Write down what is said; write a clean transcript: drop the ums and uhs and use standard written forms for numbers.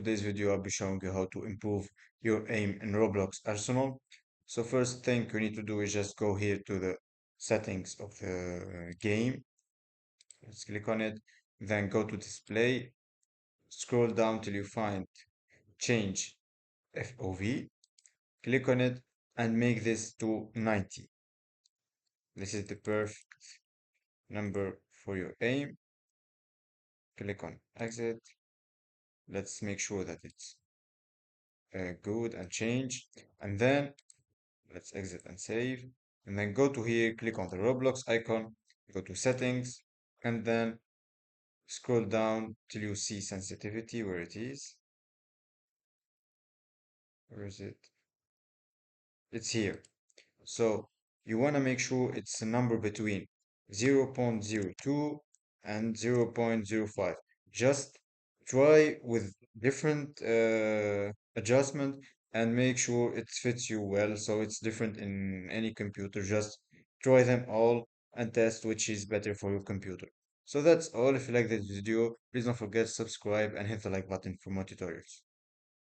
today's video, I'll be showing you how to improve your aim in Roblox Arsenal. So first thing you need to do is just go here to the settings of the game. Let's click on it. Then go to display. Scroll down till you find change FOV. Click on it and make this to 90. This is the perfect number for your aim. Click on exit. Let's make sure that it's good and change. And then let's exit and save. And then go to here, click on the Roblox icon, go to settings, and then scroll down till you see sensitivity where it is. Where is it? It's here. So you want to make sure it's a number between 0.02 and 0.05. Just try with different adjustment and make sure it fits you well. So it's different in any computer. Just try them all and test which is better for your computer. So that's all. If you like this video, please don't forget to subscribe and hit the like button for more tutorials.